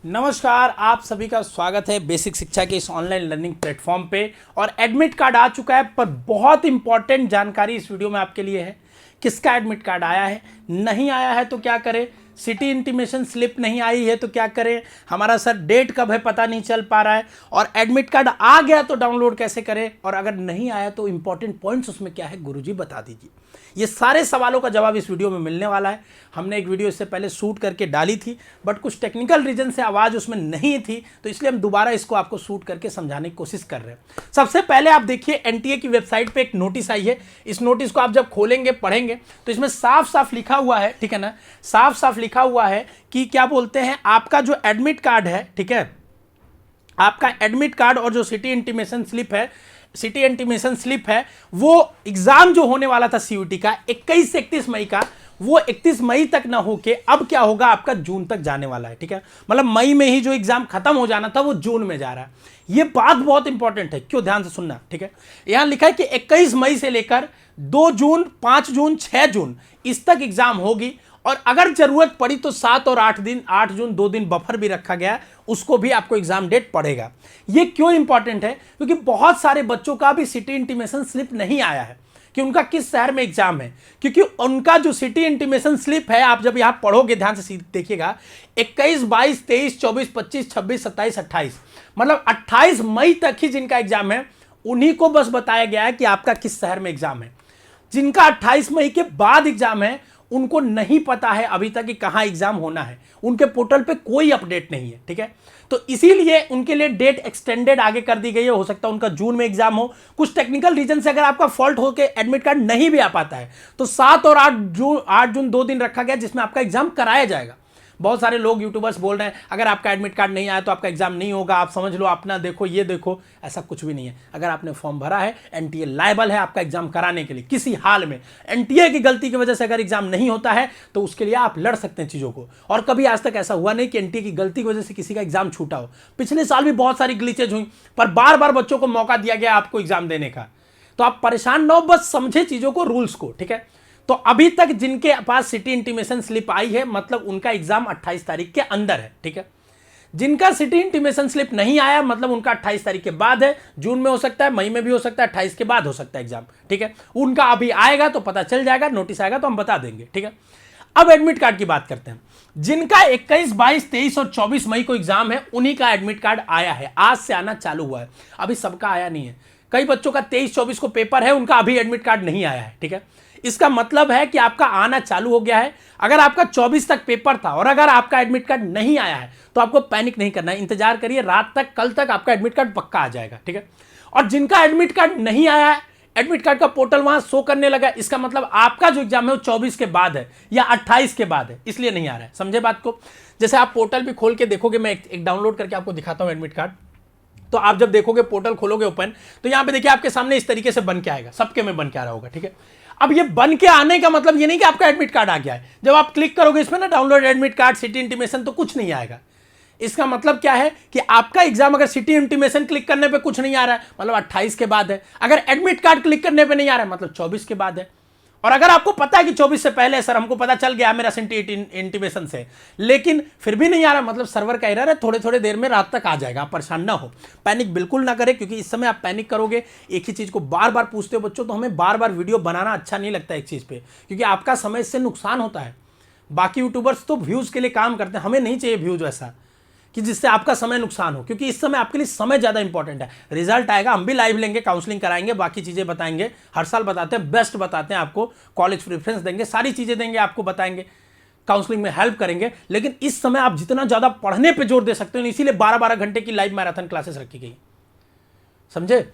नमस्कार, आप सभी का स्वागत है बेसिक शिक्षा के इस ऑनलाइन लर्निंग प्लेटफॉर्म पे। और एडमिट कार्ड आ चुका है, पर बहुत इंपॉर्टेंट जानकारी इस वीडियो में आपके लिए है। किसका एडमिट कार्ड आया है, नहीं आया है तो क्या करें, सिटी इंटीमेशन स्लिप नहीं आई है तो क्या करें, हमारा सर डेट कब है पता नहीं चल पा रहा है, और एडमिट कार्ड आ गया तो डाउनलोड कैसे करें, और अगर नहीं आया तो इंपॉर्टेंट पॉइंट्स उसमें क्या है गुरुजी बता दीजिए। ये सारे सवालों का जवाब इस वीडियो में मिलने वाला है। हमने एक वीडियो इससे पहले शूट करके डाली थी, बट कुछ टेक्निकल रीजन से आवाज़ उसमें नहीं थी, तो इसलिए हम दोबारा इसको आपको शूट करके समझाने की कोशिश कर रहे हैं। सबसे पहले आप देखिए, एनटीए की वेबसाइट पे एक नोटिस आई है। इस नोटिस को आप जब खोलेंगे पढ़ेंगे तो इसमें साफ साफ लिखा हुआ है, ठीक है ना, साफ साफ लिखा हुआ है कि क्या बोलते हैं, आपका जो एडमिट कार्ड है, ठीक है, आपका एडमिट कार्ड और जो सिटी इंटीमेशन स्लिप है, सिटी इंटीमेशन स्लिप है, वो एग्जाम जो होने वाला था सीयूटी का 21 से 31 मई का, वो 31 मई तक ना होके अब क्या होगा, आपका जून तक जाने वाला है। ठीक है, मतलब मई में ही जो एग्जाम खत्म हो जाना था वो जून में जा रहा है। ये बात बहुत इंपॉर्टेंट है, क्यों, ध्यान से सुनना। ठीक है, यहां लिखा है कि 21 मई से लेकर 2 जून, 5 जून, 6 जून इस तक एग्जाम होगी, और अगर जरूरत पड़ी तो 7 और 8 दिन, 8 जून 2 दिन बफर भी रखा गया है, उसको भी आपको एग्जाम डेट पड़ेगा। ये क्यों इंपॉर्टेंट है, क्योंकि बहुत सारे बच्चों का भी सिटी इंटीमेशन स्लिप नहीं आया है कि उनका किस शहर में एग्जाम है, क्योंकि उनका जो सिटी इंटीमेशन स्लिप है, आप जब यहां पढ़ोगे ध्यान से देखिएगा, 21, 22, 23, 24, 25, 26, 27, 28, मतलब 28 मई तक ही जिनका एग्जाम है उन्हीं को बस बताया गया है कि आपका किस शहर में एग्जाम है। जिनका 28 मई के बाद एग्जाम है उनको नहीं पता है अभी तक कि कहां एग्जाम होना है, उनके पोर्टल पे कोई अपडेट नहीं है। ठीक है, तो इसीलिए उनके लिए डेट एक्सटेंडेड आगे कर दी गई है। हो सकता है उनका जून में एग्जाम हो, कुछ टेक्निकल रीजन से अगर आपका फॉल्ट हो के एडमिट कार्ड नहीं भी आ पाता है तो 7 और 8 जून 2 दिन रखा गया जिसमें आपका एग्जाम कराया जाएगा। बहुत सारे लोग यूट्यूबर्स बोल रहे हैं अगर आपका एडमिट कार्ड नहीं आया तो आपका एग्जाम नहीं होगा, आप समझ लो, अपना देखो, ये देखो, ऐसा कुछ भी नहीं है। अगर आपने फॉर्म भरा है, एनटीए लायबल है आपका एग्जाम कराने के लिए। किसी हाल में एनटीए की गलती की वजह से अगर एग्जाम नहीं होता है तो उसके लिए आप लड़ सकते हैं चीजों को, और कभी आज तक ऐसा हुआ नहीं कि एनटीए की गलती की वजह से किसी का एग्जाम छूटा हो। पिछले साल भी बहुत सारी ग्लिचेज हुई, पर बार बार बच्चों को मौका दिया गया आपको एग्जाम देने का। तो आप परेशान न हो, बस समझे चीजों को, रूल्स को। ठीक है, तो अभी तक जिनके पास सिटी इंटीमेशन स्लिप आई है मतलब उनका एग्जाम 28 तारीख के अंदर है। ठीक है, जिनका सिटी इंटीमेशन स्लिप नहीं आया मतलब उनका 28 तारीख के बाद है, जून में हो सकता है, मई में भी हो सकता है, 28 के बाद हो सकता है एग्जाम। ठीक है, उनका अभी आएगा तो पता चल जाएगा, नोटिस आएगा तो हम बता देंगे। ठीक है, अब एडमिट कार्ड की बात करते हैं। जिनका 21, 22, 23 और 24 मई को एग्जाम है उन्हीं का एडमिट कार्ड आया है, आज से आना चालू हुआ है। अभी सबका आया नहीं है, कई बच्चों का 23, 24 को पेपर है, उनका अभी एडमिट कार्ड नहीं आया है। ठीक है, इसका मतलब है कि आपका आना चालू हो गया है। अगर आपका 24 तक पेपर था और अगर आपका एडमिट कार्ड नहीं आया है तो आपको पैनिक नहीं करना है, इंतजार करिए, रात तक, कल तक आपका एडमिट कार्ड पक्का आ जाएगा। ठीक है, और जिनका एडमिट कार्ड नहीं आया है, एडमिट कार्ड का पोर्टल वहां शो करने लगा, इसका मतलब आपका जो एग्जाम है वो 24 के बाद है या 28 के बाद है, इसलिए नहीं आ रहा है। समझे बात को? जैसे आप पोर्टल भी खोल के देखोगे, मैं एक डाउनलोड करके आपको दिखाता हूं एडमिट कार्ड। तो आप जब देखोगे, पोर्टल खोलोगे ओपन, तो यहां पे देखिए आपके सामने इस तरीके से बन के आएगा, सबके में बन के आ रहा होगा। ठीक है, अब ये बन के आने का मतलब ये नहीं कि आपका एडमिट कार्ड आ गया है। जब आप क्लिक करोगे इसमें ना, download admit card, city intimation, तो कुछ नहीं आएगा। इसका मतलब क्या है कि आपका एग्जाम अगर सिटी इंटीमेशन क्लिक करने पे कुछ नहीं आ रहा है मतलब 28 के बाद है, अगर एडमिट कार्ड क्लिक करने पे नहीं आ रहा है मतलब 24 के बाद है। और अगर आपको पता है कि 24 से पहले, सर हमको पता चल गया मेरा सिटी इंटीमेशन से, लेकिन फिर भी नहीं आ रहा मतलब सर्वर का एरर है, थोड़े थोड़े देर में रात तक आ जाएगा। आप परेशान ना हो, पैनिक बिल्कुल ना करें, क्योंकि इस समय आप पैनिक करोगे, एक ही चीज को बार बार पूछते हो बच्चों, तो हमें बार बार वीडियो बनाना अच्छा नहीं लगता एक चीज पे, क्योंकि आपका समय इससे नुकसान होता है। बाकी यूट्यूबर्स तो व्यूज के लिए काम करते हैं, हमें नहीं चाहिए व्यूज ऐसा कि जिससे आपका समय नुकसान हो, क्योंकि इस समय आपके लिए समय ज़्यादा इंपॉर्टेंट है। रिजल्ट आएगा, हम भी लाइव लेंगे, काउंसलिंग कराएंगे, बाकी चीज़ें बताएंगे, हर साल बताते हैं, बेस्ट बताते हैं आपको, कॉलेज प्रेफरेंस देंगे, सारी चीज़ें देंगे, आपको बताएंगे, काउंसलिंग में हेल्प करेंगे। लेकिन इस समय आप जितना ज़्यादा पढ़ने पर जोर दे सकते हो, इसीलिए 12-12 घंटे की लाइव मैराथन क्लासेस रखी गई। समझे?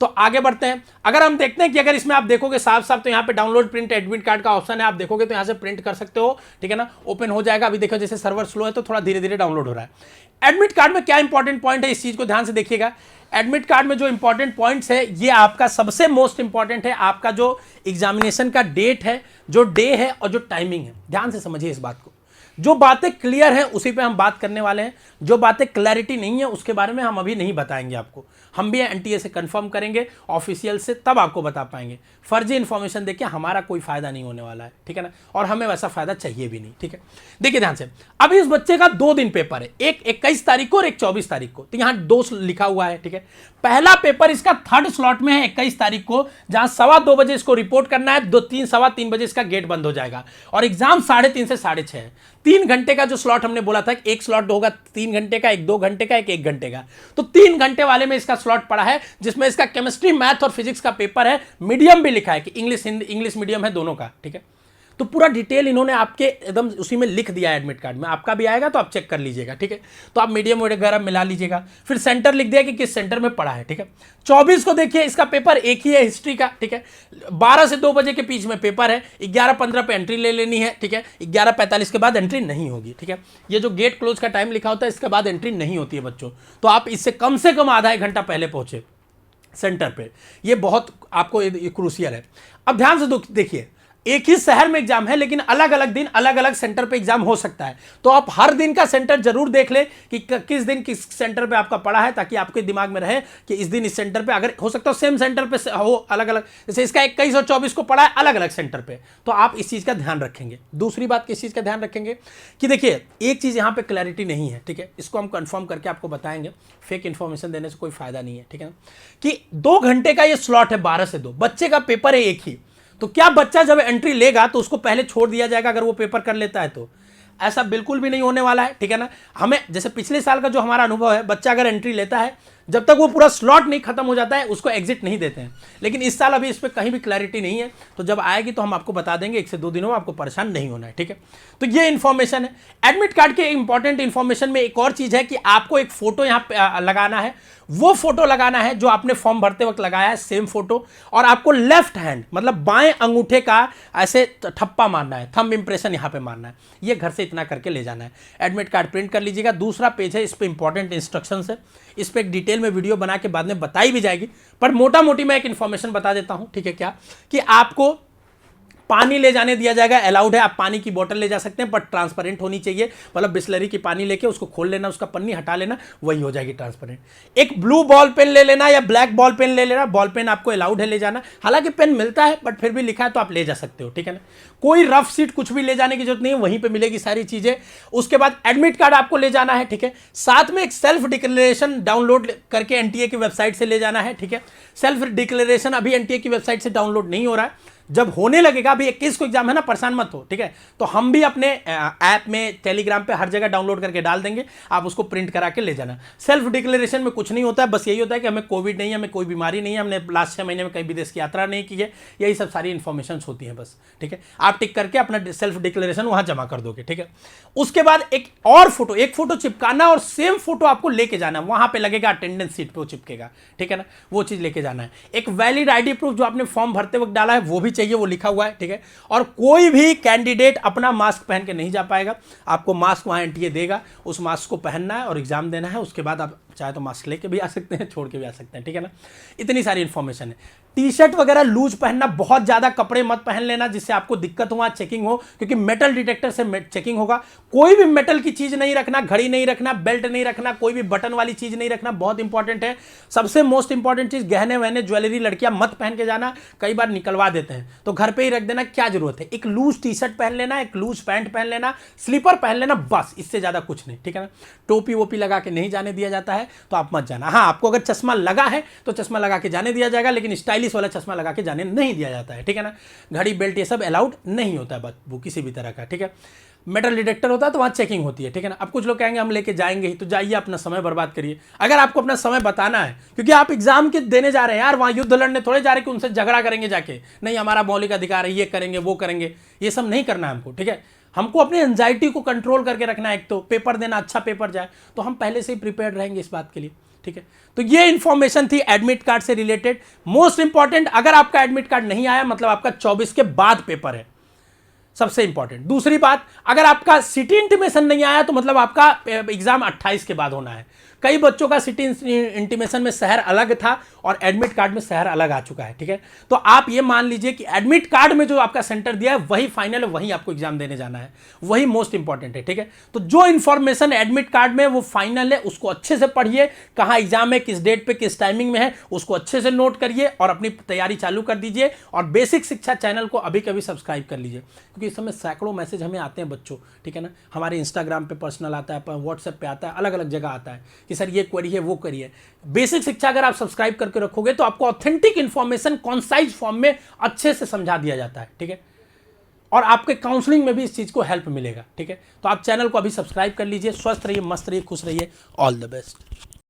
तो आगे बढ़ते हैं। अगर हम देखते हैं कि अगर इसमें आप देखोगे साफ साफ, तो यहाँ पे डाउनलोड प्रिंट एडमिट कार्ड का ऑप्शन है, आप देखोगे तो यहाँ से प्रिंट कर सकते हो। ठीक है ना, ओपन हो जाएगा। अभी देखो जैसे सर्वर स्लो है तो थोड़ा धीरे धीरे डाउनलोड हो रहा है। एडमिट कार्ड में क्या इंपॉर्टेंट पॉइंट है, इस चीज को ध्यान से देखिएगा। एडमिट कार्ड में जो इंपॉर्टेंट पॉइंट्स है, ये आपका सबसे मोस्ट इंपॉर्टेंट है, आपका जो एग्जामिनेशन का डेट है, जो डे है और जो टाइमिंग है। ध्यान से समझिए इस बात को। जो बातें क्लियर हैं उसी पे हम बात करने वाले हैं, जो बातें क्लैरिटी नहीं है उसके बारे में हम अभी नहीं बताएंगे आपको। हम भी एनटीए से कंफर्म करेंगे ऑफिशियल से, तब आपको बता पाएंगे। फर्जी इंफॉर्मेशन देके हमारा कोई फायदा नहीं होने वाला है, ठीक है ना, और हमें वैसा फायदा चाहिए भी नहीं, ठीक है। देखिए ध्यान से, अभी इस बच्चे का 2 दिन पेपर है, एक 21 तारीख को और एक 24 तारीख को, तो यहां 2 लिखा हुआ है, ठीक है। पहला पेपर इसका 3rd स्लॉट में है 21 तारीख को, जहां 2:15 बजे इसको रिपोर्ट करना है, 3:15 बजे इसका गेट बंद हो जाएगा, और एग्जाम 3:30 से 6:30 है। 3 घंटे का जो स्लॉट हमने बोला था, एक स्लॉट होगा 3 घंटे का, एक 2 घंटे का, एक 1 घंटे का, तो 3 घंटे वाले में इसका स्लॉट पड़ा है, जिसमें इसका केमिस्ट्री, मैथ और फिजिक्स का पेपर है। मीडियम भी लिखा है कि इंग्लिश मीडियम है दोनों का, ठीक है। तो पूरा डिटेल इन्होंने आपके एकदम उसी में लिख दिया है एडमिट कार्ड में, आपका भी आएगा तो आप चेक कर लीजिएगा, ठीक है। तो आप मीडियम वगैरह मिला लीजिएगा, फिर सेंटर लिख दिया कि किस सेंटर में पढ़ा है, ठीक है। 24 को देखिए, इसका पेपर एक ही है, हिस्ट्री का, ठीक है। 12 से 2 बजे के बीच में पेपर है, 11:15 पे एंट्री ले लेनी है, ठीक है। 11:45 के बाद एंट्री नहीं होगी, ठीक है। ये जो गेट क्लोज का टाइम लिखा होता है, इसके बाद एंट्री नहीं होती है बच्चों, तो आप इससे कम से कम आधा 1 घंटा पहले पहुंचे सेंटर पे, ये बहुत आपको क्रूशियल है। अब ध्यान से देखिए, एक ही शहर में एग्जाम है, लेकिन अलग अलग दिन अलग अलग सेंटर पे एग्जाम हो सकता है, तो आप हर दिन का सेंटर जरूर देख ले कि किस दिन किस सेंटर पे आपका पड़ा है, ताकि आपके दिमाग में रहे कि इस दिन इस सेंटर पे, अगर हो सकता है सेम सेंटर पे हो अलग अलग, जैसे इसका 21 और 24 को पड़ा है अलग अलग सेंटर पे, तो आप इस चीज का ध्यान रखेंगे। दूसरी बात किस चीज का ध्यान रखेंगे कि देखिए, एक चीज यहां पे क्लैरिटी नहीं है, ठीक है, इसको हम कंफर्म करके आपको बताएंगे, फेक इंफॉर्मेशन देने से कोई फायदा नहीं है, ठीक है, कि 2 घंटे का ये स्लॉट है, 12 से 2, बच्चे का पेपर है एक ही, तो क्या बच्चा जब एंट्री लेगा तो उसको पहले छोड़ दिया जाएगा अगर वो पेपर कर लेता है तो? ऐसा बिल्कुल भी नहीं होने वाला है, ठीक है ना। हमें जैसे पिछले साल का जो हमारा अनुभव है, बच्चा अगर एंट्री लेता है, जब तक वो पूरा स्लॉट नहीं खत्म हो जाता है उसको एग्जिट नहीं देते हैं, लेकिन इस साल अभी इस पर कहीं भी क्लैरिटी नहीं है, तो जब आएगी तो हम आपको बता देंगे, 1 से 2 दिनों में आपको परेशान नहीं होना है, ठीक है। तो ये इन्फॉर्मेशन है एडमिट कार्ड के। इंपॉर्टेंट इन्फॉर्मेशन में एक और चीज है कि आपको एक फोटो यहाँ लगाना है, वो फोटो लगाना है जो आपने फॉर्म भरते वक्त लगाया है, सेम फोटो, और आपको लेफ्ट हैंड मतलब बाएं अंगूठे का ऐसे ठप्पा मारना है, थंब इंप्रेशन यहां पे मारना है, ये घर से इतना करके ले जाना है। एडमिट कार्ड प्रिंट कर लीजिएगा। दूसरा पेज है, इस पे इंपॉर्टेंट इंस्ट्रक्शंस है, इस पे एक डिटेल में वीडियो बना के बाद में बताई भी जाएगी, पर मोटा मोटी मैं एक इंफॉर्मेशन बता देता हूं, ठीक है, क्या कि आपको पानी ले जाने दिया जाएगा, अलाउड है, आप पानी की बोतल ले जा सकते हैं, पर ट्रांसपेरेंट होनी चाहिए, मतलब बिस्लरी की पानी लेके उसको खोल लेना, उसका पन्नी हटा लेना, वही हो जाएगी ट्रांसपेरेंट। एक ब्लू बॉल पेन ले लेना या ब्लैक बॉल पेन ले लेना, बॉल पेन आपको अलाउड है ले जाना, हालांकि पेन मिलता है बट फिर भी लिखा है तो आप ले जा सकते हो, ठीक है ना। कोई रफ सीट कुछ भी ले जाने की जरूरत नहीं है, वहीं पर मिलेगी सारी चीजें। उसके बाद एडमिट कार्ड आपको ले जाना है, ठीक है, साथ में एक सेल्फ डिक्लेरेशन डाउनलोड करके एनटीए की वेबसाइट से ले जाना है, ठीक है। सेल्फ डिक्लेरेशन अभी एनटीए की वेबसाइट से डाउनलोड नहीं हो रहा है, जब होने लगेगा, अभी 21 को एग्जाम है ना, परेशान मत हो, ठीक है। तो हम भी अपने ऐप में, टेलीग्राम पे हर जगह डाउनलोड करके डाल देंगे, आप उसको प्रिंट करा के ले जाना। सेल्फ डिक्लेरेशन में कुछ नहीं होता है, बस यही होता है कि हमें कोविड नहीं है, हमें कोई बीमारी नहीं है, हमने लास्ट 6 महीने में कहीं विदेश की यात्रा नहीं की है, यही सब सारी इन्फॉर्मेशन होती है बस, ठीक है। आप टिक करके अपना सेल्फ डिक्लेरेशन वहां जमा कर दोगे, ठीक है। उसके बाद एक और फोटो, एक फोटो चिपकाना और सेम फोटो आपको लेके जाना, वहां पे लगेगा अटेंडेंस सीट पे वो चिपकेगा, ठीक है ना, वो चीज लेके जाना है। एक वैलिड आईडी प्रूफ जो आपने फॉर्म भरते वक्त डाला है वो भी चाहिए, वो लिखा हुआ है, ठीक है। और कोई भी कैंडिडेट अपना मास्क पहन के नहीं जा पाएगा, आपको मास्क वहां एनटीए देगा, उस मास्क को पहनना है और एग्जाम देना है। उसके बाद आप चाहे तो मास्क लेके भी आ सकते हैं, छोड़ के भी आ सकते हैं, ठीक है ना। इतनी सारी इंफॉर्मेशन है। टी शर्ट वगैरह लूज पहनना, बहुत ज्यादा कपड़े मत पहन लेना जिससे आपको दिक्कत हो, चेकिंग हो, क्योंकि मेटल डिटेक्टर से चेकिंग होगा। कोई भी मेटल की चीज नहीं रखना, घड़ी नहीं रखना, बेल्ट नहीं रखना, कोई भी बटन वाली चीज नहीं रखना, बहुत इंपॉर्टेंट है। सबसे मोस्ट इंपॉर्टेंट चीज, गहने वहने ज्वेलरी लड़कियां मत पहन के जाना, कई बार निकलवा देते हैं, तो घर पे ही रख देना, क्या जरूरत है। एक लूज टी शर्ट पहन लेना, एक लूज पैंट पहन लेना, स्लीपर पहन लेना, बस, इससे ज्यादा कुछ नहीं, ठीक है ना। टोपी वोपी लगा के नहीं जाने दिया जाता है, तो आप मत जाना। हाँ, आपको अगर चश्मा लगा है तो चश्मा लगा के जाने दिया जाएगा, लेकिन स्टाइलिश वाला चश्मा लगा के जाने नहीं दिया जाता है, ठीक है ना। घड़ी बेल्ट ये सब अलाउड नहीं होता है वो किसी भी तरह का, ठीक है। मेटल डिटेक्टर होता है तो वहाँ चेकिंग होती है, ठीक है ना। अब कुछ लोग कहेंगे हम लेके जाएंगे ही, तो जाइए, अपना समय बर्बाद करिए। अगर आपको अपना समय बताना है, क्योंकि आप एग्जाम के देने जा रहे हैं यार, वहाँ युद्ध लड़ने थोड़े जा रहे कि उनसे झगड़ा करेंगे जाके, नहीं हमारा मौलिक अधिकार है, ये करेंगे वो करेंगे, ये सब नहीं करना है हमको, ठीक है। हमको अपनी एंजाइटी को कंट्रोल करके रखना है, एक तो पेपर देना, अच्छा पेपर जाए, तो हम पहले से ही प्रिपेयर्ड रहेंगे इस बात के लिए, ठीक है। तो ये इंफॉर्मेशन थी एडमिट कार्ड से रिलेटेड। मोस्ट इंपॉर्टेंट, अगर आपका एडमिट कार्ड नहीं आया मतलब आपका 24 के बाद पेपर है, सबसे इंपॉर्टेंट। दूसरी बात, अगर आपका सिटी इंटीमेशन नहीं आया तो मतलब आपका एग्जाम 28 के बाद होना है। कई बच्चों का सिटी इंटीमेशन में शहर अलग था और एडमिट कार्ड में शहर अलग आ चुका है, ठीक है। तो आप ये मान लीजिए कि एडमिट कार्ड में जो आपका सेंटर दिया है वही फाइनल है, वही आपको एग्जाम देने जाना है, वही मोस्ट इंपॉर्टेंट है, ठीक है। तो जो इंफॉर्मेशन एडमिट कार्ड में वो फाइनल है उसको अच्छे से पढ़िए, कहाँ एग्जाम है, किस डेट पे, किस टाइमिंग में है, उसको अच्छे से नोट करिए और अपनी तैयारी चालू कर दीजिए। और बेसिक शिक्षा चैनल को अभी कभी सब्सक्राइब कर लीजिए, क्योंकि इस समय सैकड़ों मैसेज हमें आते हैं बच्चों, ठीक है ना। हमारे इंस्टाग्राम पे पर्सनल आता है, व्हाट्सएप पे आता है, अलग अलग जगह आता है कि सर ये क्वेरी है, वो करिए। बेसिक शिक्षा अगर आप सब्सक्राइब करके रखोगे तो आपको ऑथेंटिक इंफॉर्मेशन कॉन्साइज फॉर्म में अच्छे से समझा दिया जाता है, ठीक है। और आपके काउंसलिंग में भी इस चीज को हेल्प मिलेगा, ठीक है। तो आप चैनल को अभी सब्सक्राइब कर लीजिए। स्वस्थ रहिए, मस्त रहिए, खुश रहिए। All the best.